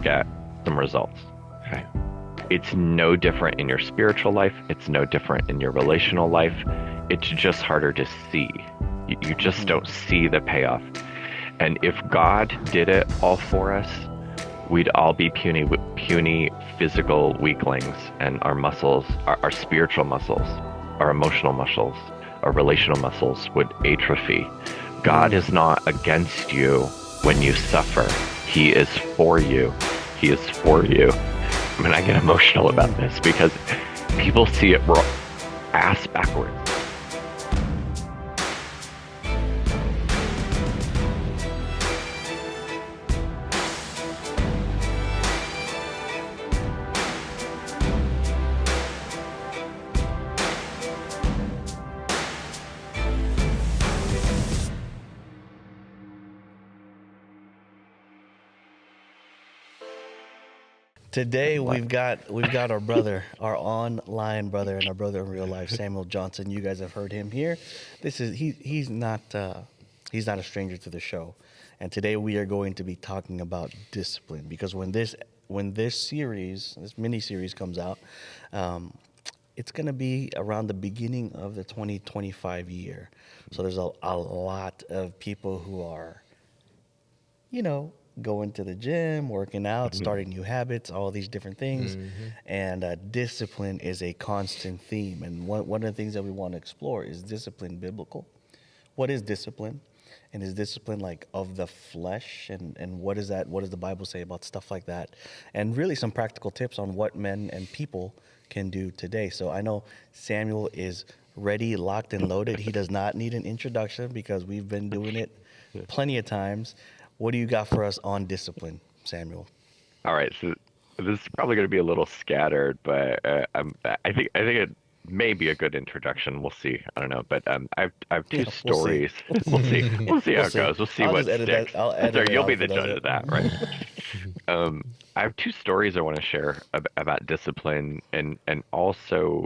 to get some results. Okay. It's no different in your spiritual life. It's no different in your relational life. It's just harder to see. You just Mm-hmm. don't see the payoff. And if God did it all for us, we'd all be puny physical weaklings, and our muscles, our spiritual muscles, our emotional muscles, our relational muscles would atrophy. God Mm. is not against you when you suffer. He is for you. He is for you. I mean, I get emotional about Mm. this because people see it ass backwards. Today What? we've got our brother, our online brother, and our brother in real life, Samuel Johnson. You guys have heard him here. This is he's not a stranger to the show, and today we are going to be talking about discipline because this mini series comes out, um, it's going to be around the beginning of the 2025 year. So there's a lot of people who are, you know, going to the gym, working out, starting new habits, all these different things. Mm-hmm. And discipline is a constant theme. And one of the things that we want to explore is discipline biblical? What is discipline? And is discipline like of the flesh? And what is that? What does the Bible say about stuff like that? And really some practical tips on what men and people can do today. So I know Samuel is ready, locked, and loaded. He does not need an introduction because we've been doing it plenty of times. What do you got for us on discipline, Samuel? All right, so this is probably going to be a little scattered, but I think it may be a good introduction. We'll see. I don't know, but I have two Yeah, we'll see. stories. We'll see We'll how it see. goes. We'll see I'll what just edit that. sticks. I'll edit Sorry, it you'll out be if it the judge doesn't. of that, right? I have two stories I want to share about discipline, and also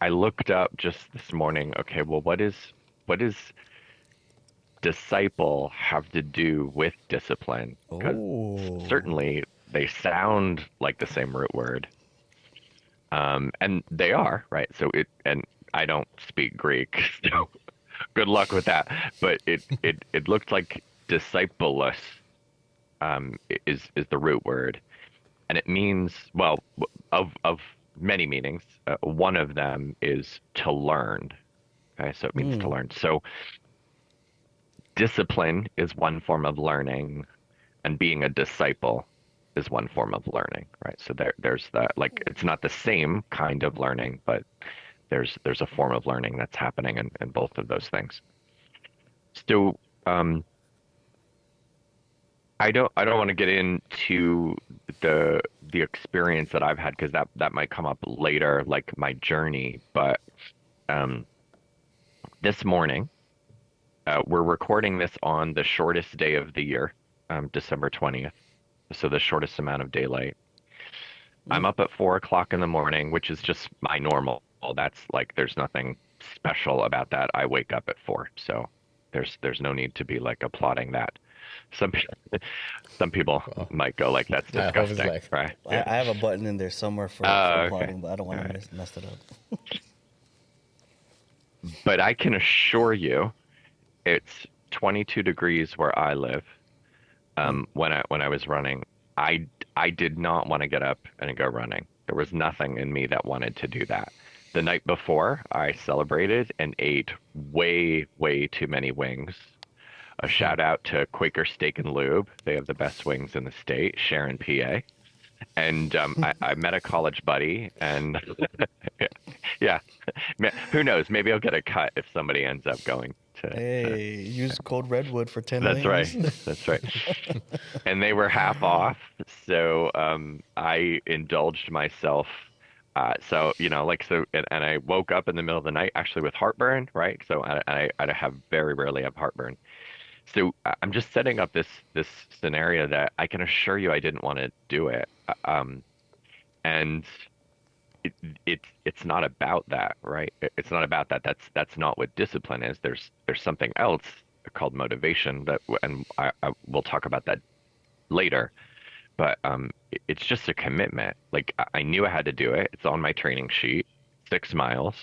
I looked up just this morning. Okay, well, what is disciple have to do with discipline? Because Oh. certainly they sound like the same root word, and they are, right? And I don't speak Greek, so good luck with that. But it looked like discipleless is the root word, and it means, well, of many meanings. One of them is to learn. Okay, so it means to Mm. learn. So discipline is one form of learning, and being a disciple is one form of learning, right? So there's that, like, it's not the same kind of learning, but there's a form of learning that's happening in both of those things. So I don't want to get into the experience that I've had because that might come up later, like my journey. But um, this morning, we're recording this on the shortest day of the year, December 20th. So the shortest amount of daylight. I'm Mm. up at 4 o'clock in the morning, which is just my normal. That's like there's nothing special about that. I wake up at 4, so there's no need to be like applauding that. Some people, some people Well, might go like that's I hope it's disgusting, like, right? I, Yeah. I have a button in there somewhere for Okay. applauding, but I don't All want to right. mess it up. But I can assure you, it's 22 degrees where I live. Mm. When I was running, I did not want to get up and go running. There was nothing in me that wanted to do that. The night before, I celebrated and ate way too many wings. A shout out to Quaker Steak and Lube. They have the best wings in the state, Sharon, PA. And I met a college buddy, and yeah, who knows? Maybe I'll get a cut if somebody ends up going to. Hey, use code Redwood for 10 That's right. wings. That's right. And they were half off, so I indulged myself. And I woke up in the middle of the night actually with heartburn, right? So I have very rarely have heartburn. So I'm just setting up this scenario that I can assure you I didn't want to do it. And it, it's not about that, right? It's not about that. That's not what discipline is. There's something else called motivation that, and I will talk about that later. but it's just a commitment. Like I knew I had to do it. It's on my training sheet, 6 miles.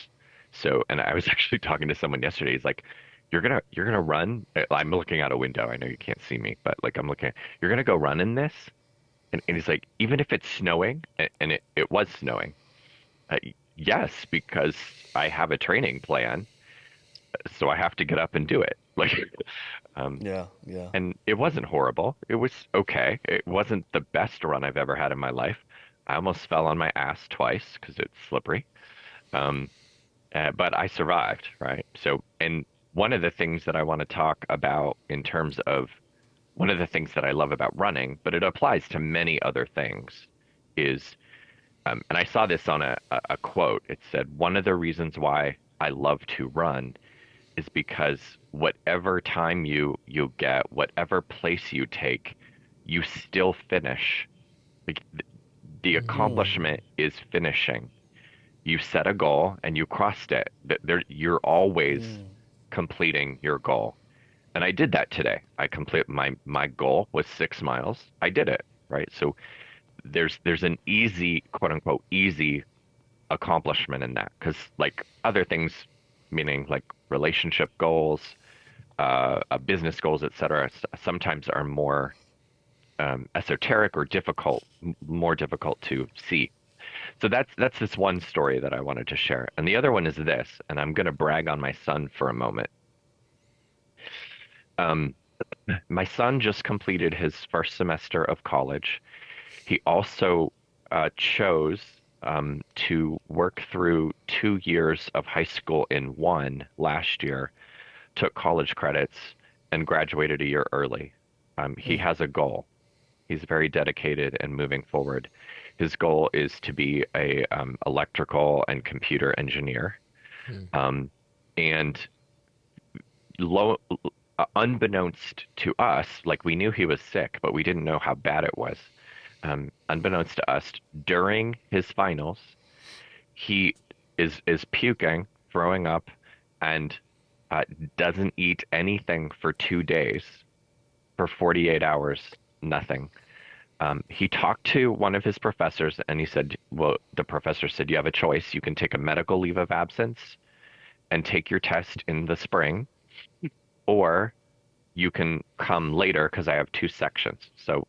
So, and I was actually talking to someone yesterday. He's like, you're gonna run." I'm looking out a window. I know you can't see me, but like I'm looking. You're gonna go run in this, and he's like, even if it's snowing, and it was snowing. Uh, yes, because I have a training plan, so I have to get up and do it. Like, um, Yeah, yeah. and it wasn't horrible. It was okay. It wasn't the best run I've ever had in my life. I almost fell on my ass twice because it's slippery. Um, but I survived, right? So, and one of the things that I want to talk about in terms of one of the things that I love about running, but it applies to many other things, is, and I saw this on a quote. It said, one of the reasons why I love to run is because whatever time you get, whatever place you take, you still finish. Like the accomplishment is finishing. You set a goal and you crossed it. You're always completing your goal. And I did that today. I complete my goal was 6 miles. I did it, right? So there's an easy, quote unquote, easy accomplishment in that. Because like other things, meaning like relationship goals, business goals, et cetera, sometimes are more esoteric or difficult, more difficult to see. So that's this one story that I wanted to share. And the other one is this, and I'm going to brag on my son for a moment. Um, my son just completed his first semester of college. He also chose to work through 2 years of high school in one last year, took college credits, and graduated a year early. He has a goal. He's very dedicated and moving forward. His goal is to be a electrical and computer engineer. Mm. Um, and low, unbeknownst to us, like we knew he was sick, but we didn't know how bad it was. Unbeknownst to us, during his finals, he is puking, throwing up, and uh, doesn't eat anything for 2 days, for 48 hours, nothing. He talked to one of his professors and he said, well, the professor said, you have a choice. You can take a medical leave of absence and take your test in the spring, or you can come later because I have two sections. So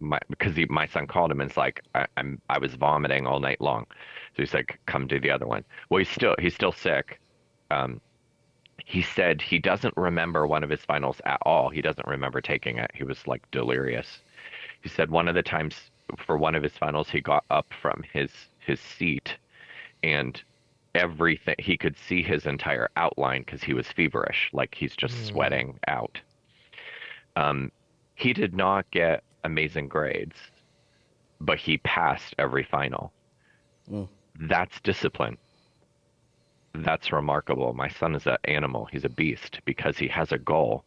my son called him and it's like, I was vomiting all night long. So he's like, come do the other one. Well, he's still sick. Um, he said he doesn't remember one of his finals at all. He doesn't remember taking it. He was like delirious. He said one of the times for one of his finals, he got up from his seat and everything he could see his entire outline because he was feverish, like he's just Mm. sweating out. Um, he did not get amazing grades, but he passed every final. Mm. That's discipline. That's remarkable. My son is an animal. He's a beast because he has a goal.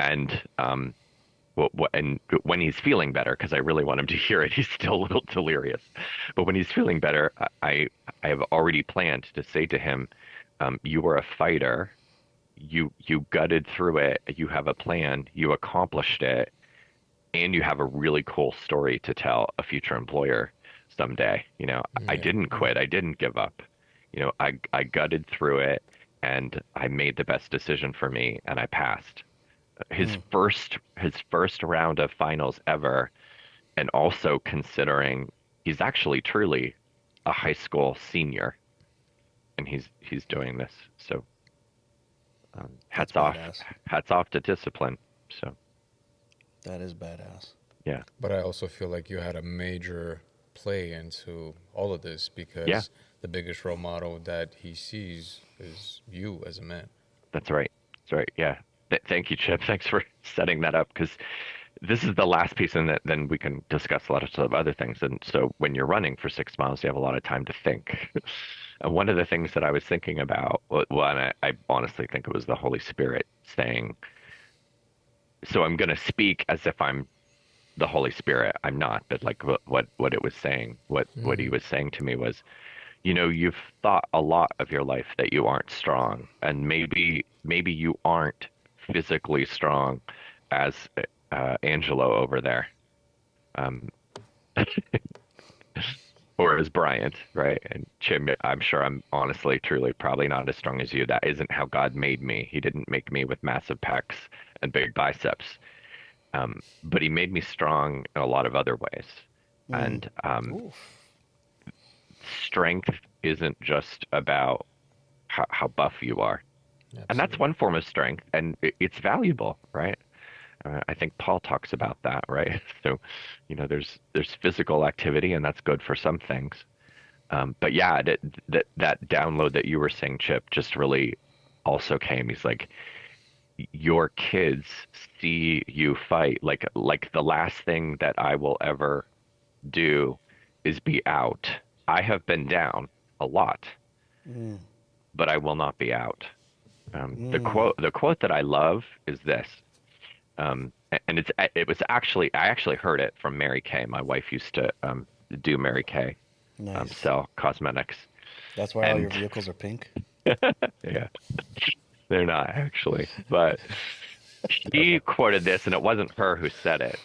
And and when he's feeling better, because I really want him to hear it, he's still a little delirious. But when he's feeling better, I have already planned to say to him, "You were a fighter. You gutted through it. You have a plan. You accomplished it, and you have a really cool story to tell a future employer someday. I Yeah. didn't Yeah. quit. I didn't give up. I gutted through it, and I made the best decision for me, and I passed." His first round of finals ever, and also considering he's actually truly a high school senior, and he's doing this. So That's hats off, badass. hats off to discipline. So That is badass. yeah, But I also feel like you had a major play into all of this yeah, because the biggest role model that he sees is you as a man. that's right. That's right. Yeah. Thank you, Chip. Thanks for setting that up because this is the last piece, and then we can discuss a lot of sort of other things. And so when you're running for 6 miles, you have a lot of time to think. And one of the things that I was thinking about, well, and I honestly think it was the Holy Spirit saying, so I'm going to speak as if I'm the Holy Spirit. I'm not, but like what it was saying, what he Mm. was saying to me was, you've thought a lot of your life that you aren't strong, and maybe you aren't physically strong as Angelo over there. Um, or as Bryant, right? And Chim, I'm sure I'm honestly, truly, probably not as strong as you. That isn't how God made me. He didn't make me with massive pecs and big biceps. But he made me strong in a lot of other ways. Mm. And Oof. strength isn't just about how buff you are. And that's Absolutely. one form of strength, and it's valuable, right? I think Paul talks about that, right? So, there's physical activity, and that's good for some things. But yeah, that download that you were saying, Chip, just really also came. He's like, your kids see you fight. Like the last thing that I will ever do is be out. I have been down a lot, Mm. but I will not be out. The Mm. quote that I love is this. And it was actually I actually heard it from Mary Kay. My wife used to do Mary Kay, Nice. sell cosmetics, That's why all your and vehicles are pink. yeah, they're not actually, but she quoted this, and it wasn't her who said it,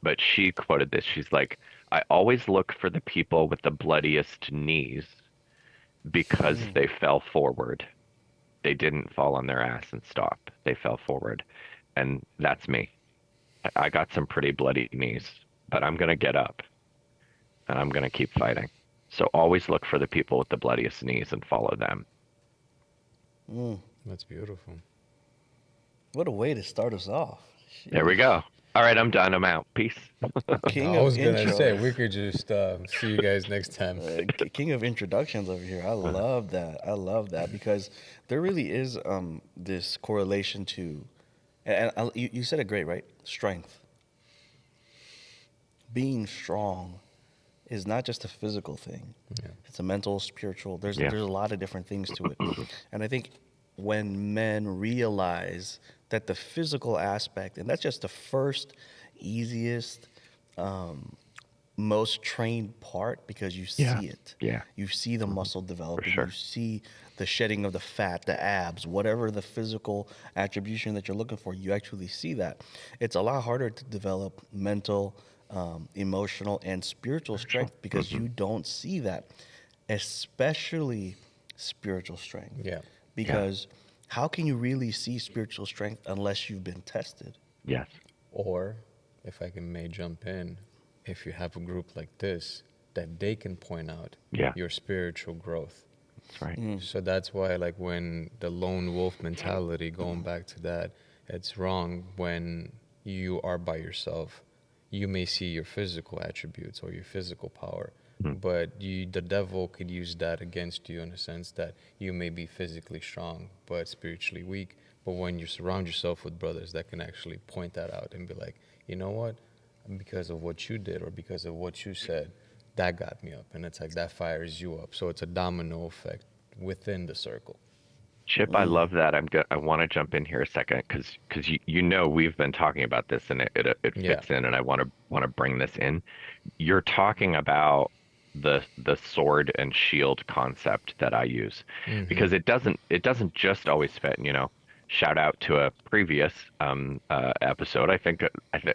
but she quoted this. She's like, "I always look for the people with the bloodiest knees because Mm. they fell forward. They didn't fall on their ass and stop. They fell forward, and that's me. I got some pretty bloody knees, but I'm gonna get up and I'm gonna keep fighting. So always look for the people with the bloodiest knees and follow them." Mm. That's beautiful. What a way to start us off. There we Sheesh. go. All right, I'm done. I'm out. Peace. King I of was gonna say intros. we could just see you guys next time. King of introductions over here. I love that. I love that because there really is this correlation to, and you said it great, right? Strength. Being strong is not just a physical thing. Yeah. It's a mental, spiritual. There's Yeah. there's a lot of different things to it, and I think when men realize that the physical aspect, and that's just the first, easiest, um, most trained part because you Yeah. see it. Yeah. You see the Mhm. muscle For developing. You sure. see the shedding of the fat, the abs, whatever the physical attribution that you're looking for. You actually see that. It's a lot harder to develop mental, emotional, and spiritual Spiritual. strength because Hmm. you don't see that, especially spiritual strength. Yeah. Yeah. Because how can you really see spiritual strength unless you've been tested? Yes. Or, if I can may jump in, if you have a group like this, that they can point out Yeah. your spiritual growth. That's right. Mm. So that's why, like, when the lone wolf mentality, going back to that, it's wrong when you are by yourself. You may see your physical attributes or your physical power, Mhm. but the devil could use that against you in a sense that you may be physically strong but spiritually weak. But when you surround yourself with brothers that can actually point that out and be like, you know what, because of what you did or because of what you said, that got me up, and it's like that fires you up. So it's a domino effect within the circle. Chip, I Mm. love that. I want to jump in here a second because you we've been talking about this and it Yeah. fits in, and I want to bring this in. You're talking about the sword and shield concept that I use Mm-hmm. because it doesn't just always fit. Shout out to a previous episode. I think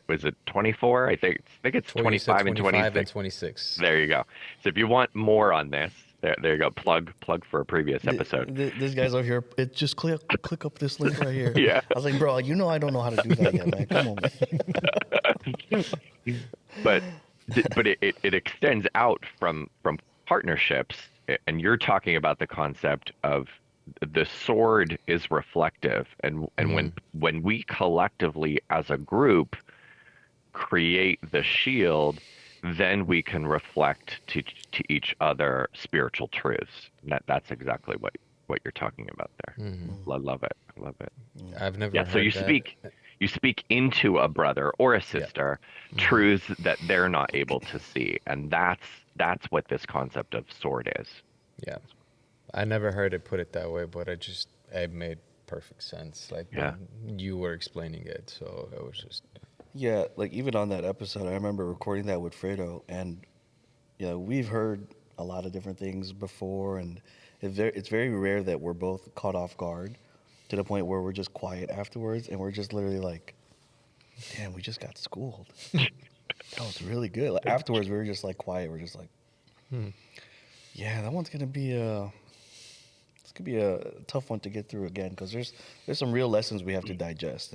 was it 24? I think it's You said 25 and 25 and 26. 26. There you go. So if you want more on this, there you go. Plug for a previous episode. This guy's over here. It just click up this link right here. Yeah. I was like, bro, you know I don't know how to do that yet, man. Come on, man. But it extends out from partnerships, and you're talking about the concept of the sword is reflective, and Mm-hmm. when we collectively as a group create the shield, then we can reflect to each other spiritual truths. That's exactly what you're talking about there. Mm-hmm. I love it. I love it. I've Yeah, never so you heard that. speak into a brother or a Yeah. sister Mm-hmm. truths that they're not able to see, and that's what this concept of sword is. Yeah. I never heard it put it that way, but it made perfect sense. Like Yeah. when you were explaining it, so it was just Yeah, like even on that episode, I remember recording that with Fredo, and we've heard a lot of different things before, and it's very rare that we're both caught off guard to the point where we're just quiet afterwards, and we're just literally like, "Damn, we just got schooled." That was really good. Like, afterwards, we were just like quiet. We're just like, Hmm. yeah, that one's gonna be a it's gonna be a tough one to get through again because there's some real lessons we have to digest.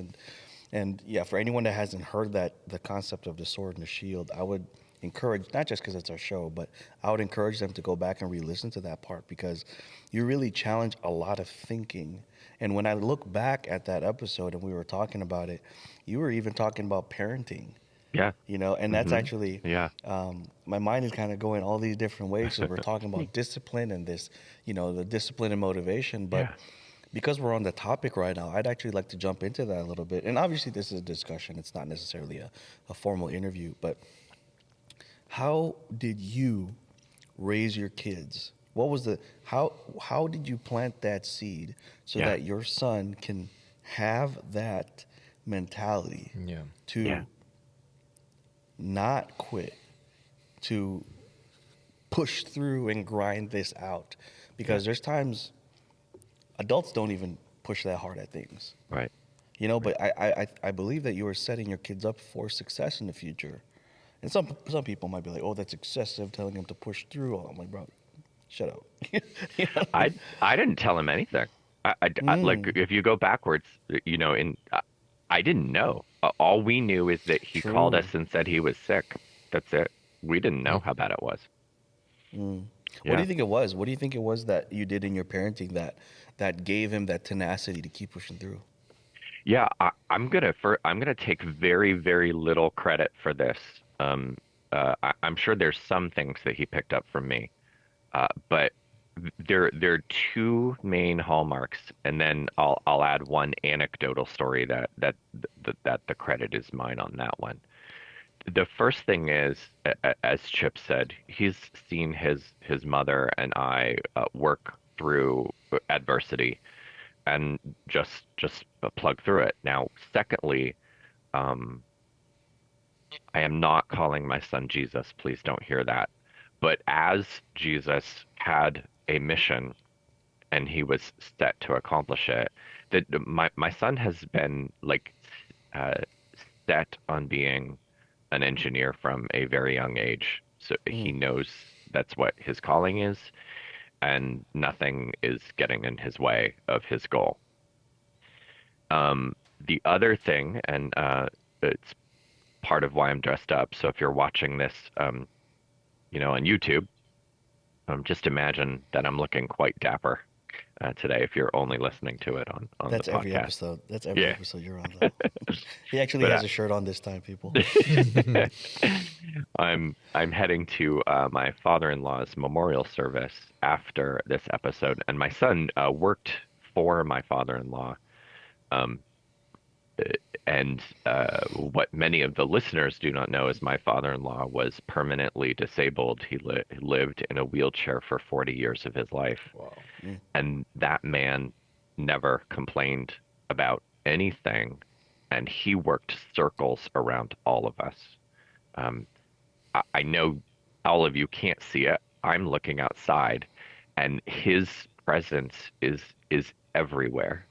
And yeah, for anyone that hasn't heard that the concept of the sword and the shield, I would encourage, not just because it's our show, but I would encourage them to go back and re-listen to that part because you really challenge a lot of thinking. And when I look back at that episode and we were talking about it, you were even talking about parenting, Yeah. and that's Hmm. actually, Yeah. my mind is kind of going all these different ways. So we're talking about discipline and this, the discipline and motivation. But Yeah. because we're on the topic right now, I'd actually like to jump into that a little bit. And obviously, this is a discussion, it's not necessarily a formal interview. But how did you raise your kids? What was the how did you plant that seed so Yeah. that your son can have that mentality Yeah. Yeah. to not quit, to push through and grind this out? Yeah. Because there's times adults don't even push that hard at things. Right. Right. But I believe that you are setting your kids up for success in the future. And some people might be like, "Oh, that's excessive, telling them to push through." I'm like, "Bro, shut up." You know what I I mean? I didn't tell him anything. Like Mm, if you go backwards, in I didn't know. All we knew is that he called true. us and said he was sick. That's it. We didn't know Hmm. how bad it was. Mm. What do Yeah. you think it was? What do you think it was that you did in your parenting that gave him that tenacity to keep pushing through? Yeah, I'm gonna take very, very little credit for this. I'm sure there's some things that he picked up from me. But there are two main hallmarks, and then I'll add one anecdotal story that the credit is mine on that one. The first thing is, as Chip said, he's seen his mother and I work through adversity and just plug through it. Now, secondly, um, I am not calling my son Jesus. Please don't hear that. But as Jesus had a mission and he was set to accomplish it, that my son has been like uh, set on being an engineer from a very young age. So he Mm, knows that's what his calling is, and nothing is getting in his way of his goal. The other thing, and it's part of why I'm dressed up. So if you're watching this, on YouTube, just imagine that I'm looking quite dapper today. If you're only listening to it on the that's every podcast, episode. That's every yeah. episode you're on, though. He actually But has a shirt on this time, people. I'm heading to my father-in-law's memorial service after this episode, and my son worked for my father-in-law. Um, and what many of the listeners do not know is my father-in-law was permanently disabled. He lived in a wheelchair for 40 years of his life, Wow. Mm, and that man never complained about anything, and he worked circles around all of us. Um, I know all of you can't see it. I'm looking outside, and his presence is everywhere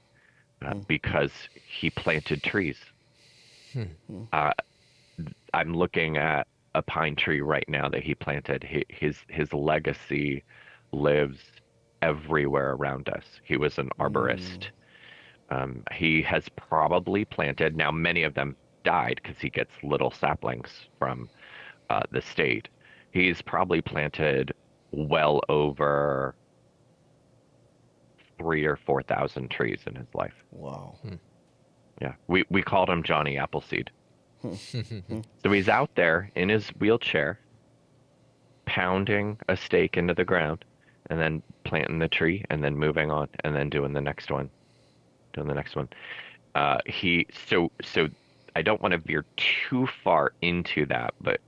mm, because he planted trees. Hmm. mm, Uh, I'm looking at a pine tree right now that he planted. His legacy lives everywhere around us. He was an mm, arborist. He has probably planted, now many of them died because he gets little saplings from the state. He's probably planted well over 3 or 4 thousand trees in his life. wow. Hmm. Yeah, we called him Johnny Appleseed. Hmm, hmm, So he's out there in his wheelchair, pounding a stake into the ground, and then planting the tree, and then moving on, and then doing the next one, doing the next one. He so I don't want to veer too far into that, but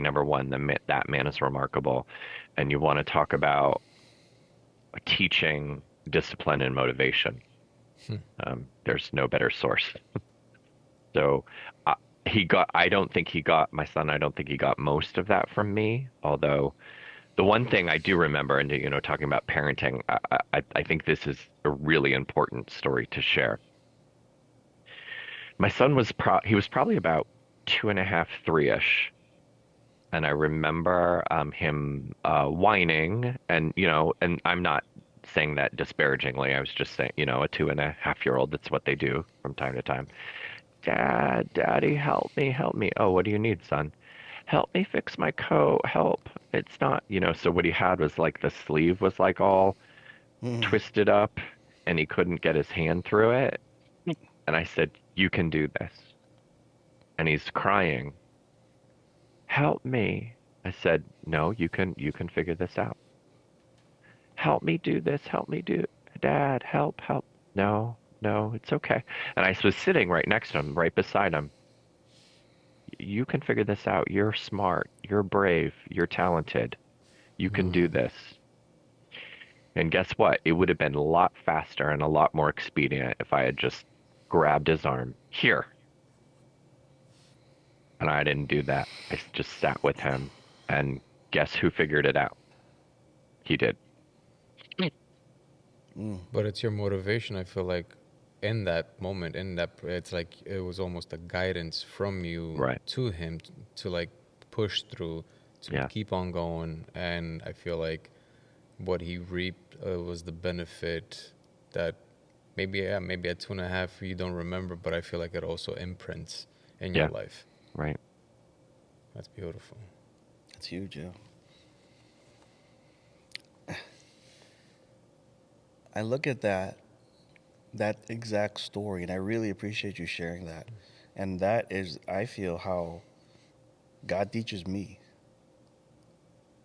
number one, that man is remarkable, and you want to talk about teaching discipline and motivation. There's no better source. So uh, I don't think he got my son. I don't think he got most of that from me. Although the one thing I do remember, and talking about parenting, I think this is a really important story to share. My son he was probably about 2.5, 3-ish. And I remember him whining, and and I'm not saying that disparagingly. I was just saying, a 2.5-year-old, that's what they do from time to time. Dad, Daddy, help me, help me. Oh, what do you need, son? Help me fix my coat. Help. It's not, so what he had was like the sleeve was like all Mm. twisted up and he couldn't get his hand through it. And I said, "You can do this." And he's crying, "Help me." I said, "No, you can figure this out. Help me do this. Help me do, Dad, help, help." No, no, it's okay. And I was sitting right next to him, right beside him. You can figure this out. You're smart. You're brave. You're talented. You can do this. And guess what? It would have been a lot faster and a lot more expedient if I had just grabbed his arm. Here. And I didn't do that. I just sat with him. And guess who figured it out? He did. Mm. But it's your motivation, I feel like, in that moment, it's like it was almost a guidance from you Right. to him to like push through, to Yeah. keep on going. And I feel like what he reaped was the benefit that maybe, yeah, maybe at 2.5 you don't remember, but I feel like it also imprints in your Yeah. life. Right. That's beautiful. That's huge, yeah. I look at that exact story, and I really appreciate you sharing that. And that is, I feel, how God teaches me,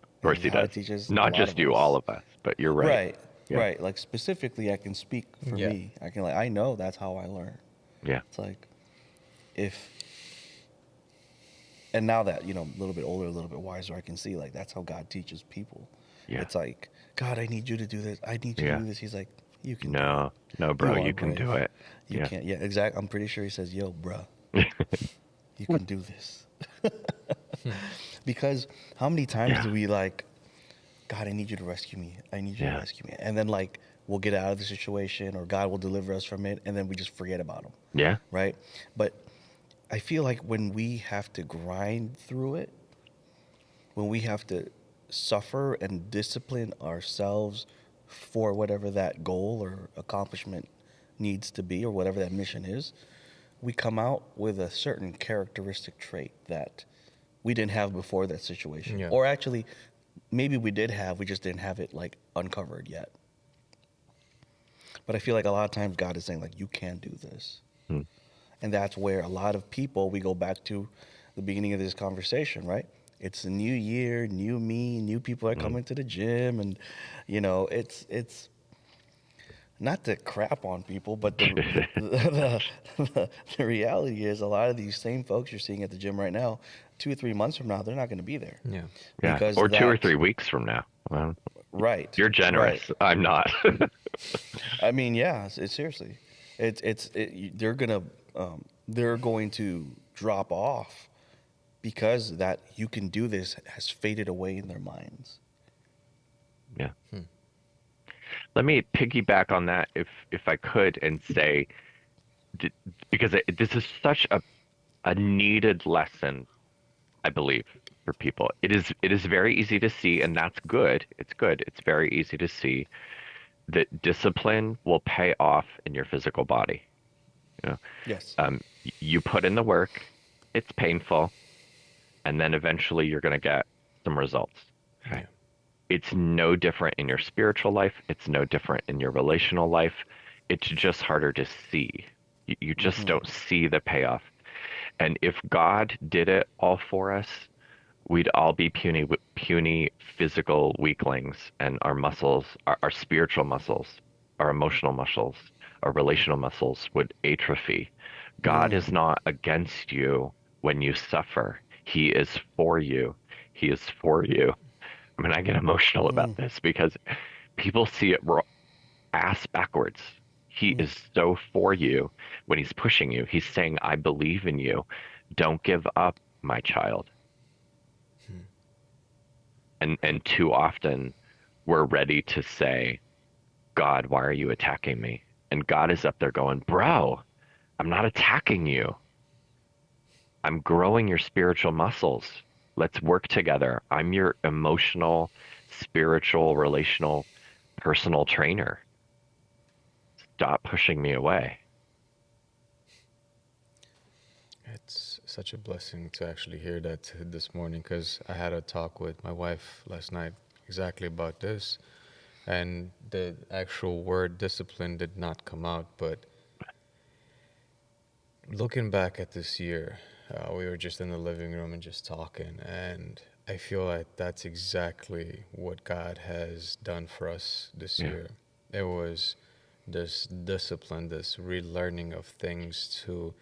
Of course and he how He does. teaches a Not lot just of you, all us. of us, but you're right. Right, Yeah. right. Like specifically, I can speak for Yeah. me. I can like I know that's how I learn. Yeah. It's like if and now that a little bit older, a little bit wiser, I can see like that's how God teaches people. Yeah. It's like, God, I need you to do this. I need you to Yeah. do this. He's like, you can do it. No, no, bro, You are you can brave. do it. You Yeah. can't. Yeah, exactly. I'm pretty sure he says, yo, bruh, you can do this. Because how many times Yeah. do we like, God, I need you to rescue me. I need you to Yeah. rescue me. And then like we'll get out of the situation or God will deliver us from it and then we just forget about him. Yeah. Right? But I feel like when we have to grind through it, when we have to suffer and discipline ourselves for whatever that goal or accomplishment needs to be or whatever that mission is, we come out with a certain characteristic trait that we didn't have before that situation. Yeah. Or actually, maybe we did have, we just didn't have it like uncovered yet. But I feel like a lot of times God is saying like, you can do this. Hmm. And that's where a lot of people, we go back to the beginning of this conversation, right? It's a new year, new me, new people are Hmm. coming to the gym, and it's not to crap on people, but the reality is a lot of these same folks you're seeing at the gym right now, 2 or 3 months from now, they're not going to be there Yeah. Yeah. because Or two or that 3 weeks from now. Well, right, you're right. generous. I'm not. I mean, yeah, seriously, they're going to drop off because that you can do this has faded away in their minds. Yeah. Let me piggyback on that if I could and say d- because this is such a needed lesson, I believe, for people. It is very easy to see, and that's good. It's good. It's very easy to see that discipline will pay off in your physical body. You know, Yes. you put in the work, it's painful, and then eventually you're going to get some results. Okay. Yeah. It's no different in your spiritual life. It's no different in your relational life. It's just harder to see. You just Mm-hmm. don't see the payoff. And if God did it all for us, we'd all be puny physical weaklings, and our muscles, our spiritual muscles, our emotional muscles, our relational muscles would atrophy. God Mm. is not against you when you suffer. He is for you. He is for you. I mean, I get emotional about Mm. this because people see it ass backwards. He Mm. is so for you when he's pushing you. He's saying, I believe in you. Don't give up, my child. And too often we're ready to say, God, why are you attacking me? And God is up there going, bro, I'm not attacking you. I'm growing your spiritual muscles. Let's work together. I'm your emotional, spiritual, relational, personal trainer. Stop pushing me away. It's such a blessing to actually hear that this morning, because I had a talk with my wife last night exactly about this, and the actual word discipline did not come out. But looking back at this year, we were just in the living room and just talking, and I feel like that's exactly what God has done for us this Yeah. year. It was this discipline, this relearning of things to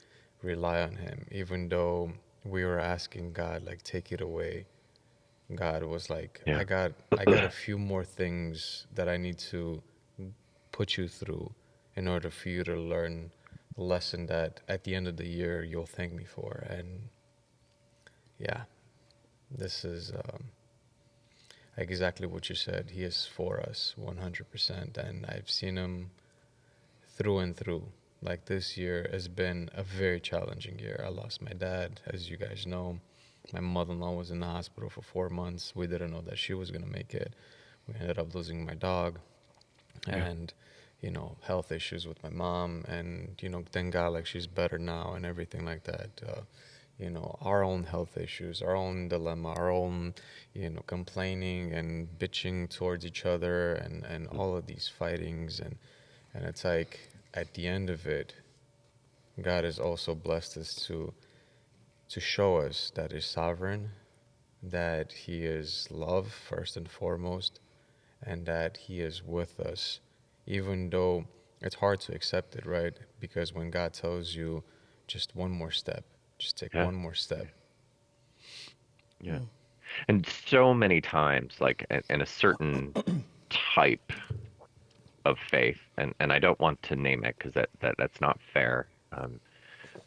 rely on Him, even though we were asking God, like, take it away. God was like, Yeah. I got a few more things that I need to put you through in order for you to learn the lesson that at the end of the year you'll thank me for. And yeah, this is exactly what you said. He is for us 100%. And I've seen him through and through. Like, this year has been a very challenging year. I lost my dad, as you guys know. My mother-in-law was in the hospital for 4 months. We didn't know that she was going to make it. We ended up losing my dog, Yeah. and health issues with my mom, and thank God, like, she's better now and everything like that. Our own health issues, our own dilemma, our own complaining and bitching towards each other, and all of these fightings, and it's like, at the end of it, God has also blessed us to show us that He's sovereign, that He is love first and foremost, and that He is with us, even though it's hard to accept it, right? Because when God tells you just one more step, just take Yeah. one more step. Yeah. And so many times, like in a certain type of faith, and I don't want to name it because that's not fair.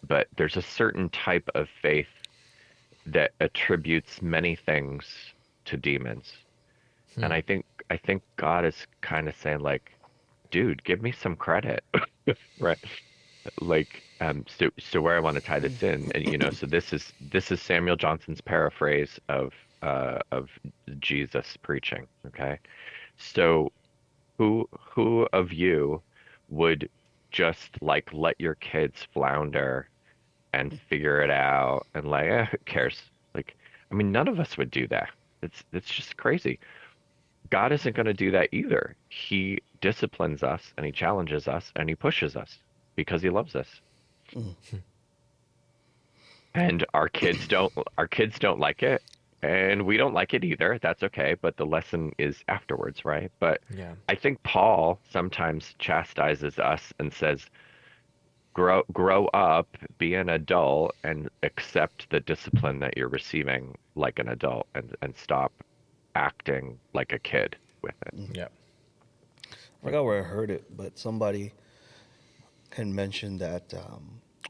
But there's a certain type of faith that attributes many things to demons. And Hmm. I think God is kind of saying like, dude, give me some credit. Right. Like so where I want to tie this in, and so this is Samuel Johnson's paraphrase of Jesus preaching, okay? So who of you would just like let your kids flounder and figure it out and like, who cares? Like, I mean, none of us would do that. It's just crazy. God isn't going to do that either. He disciplines us and he challenges us and he pushes us because he loves us. And our kids don't like it and we don't like it either. That's okay, but the lesson is afterwards, right? But Yeah. I think Paul sometimes chastises us and says, grow up, be an adult, and accept the discipline that you're receiving like an adult and stop acting like a kid with it. Yeah. I forgot where I heard it, but somebody had mentioned that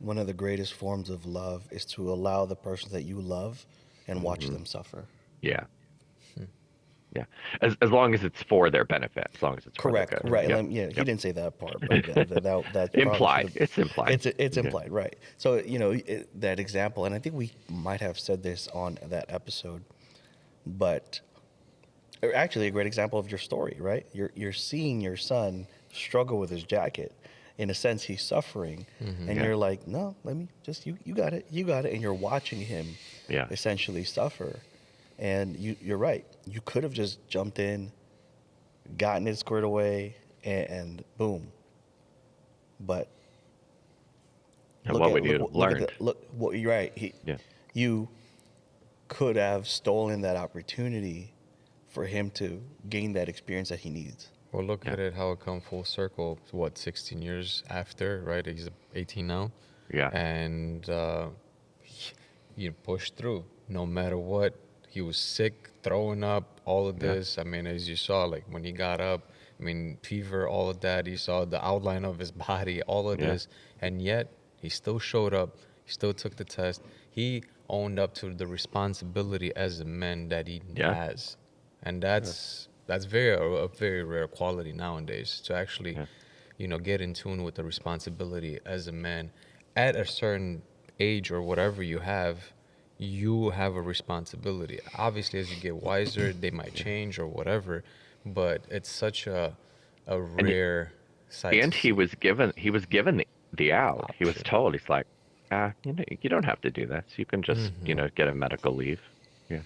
one of the greatest forms of love is to allow the person that you love and watch Hmm. them suffer. Yeah, yeah. As long as it's for their benefit, as long as it's for their Correct. good. Right. Yep. Yeah. He Yep. didn't say that part, but that probably should Implied. have. It's implied. It's Yeah. implied, right? So that example, and I think we might have said this on that episode, but actually a great example of your story, right? You're seeing your son struggle with his jacket. In a sense, he's suffering, and Yeah. you're like, no, let me just you got it, and you're watching him Yeah. essentially suffer, and you're right. You could have just jumped in, gotten it squared away, and boom. But And what would you have look at the learned? look. What you're right. Yeah. You could have stolen that opportunity for him to gain that experience that he needs. Well, look Yeah. at it, how it come full circle. What, 16 years after, right? He's 18 now, Yeah. and you pushed through no matter what. He was sick, throwing up, all of Yeah. this. I mean, as you saw, like, when he got up, I mean, fever, all of that. You saw the outline of his body, all of Yeah. this, and yet he still showed up. He still took the test. He owned up to the responsibility as a man that he Yeah. has, and Yeah. that's a very rare quality nowadays, to actually Yeah. get in tune with the responsibility as a man at a certain age or whatever you have a responsibility. Obviously, as you get wiser, they might change or whatever, but it's such a And rare sight and to see. he was given the out. He was Option. told, he's like, you know, you don't have to do this. You can just, you Hmm. know, get a medical leave. Yeah.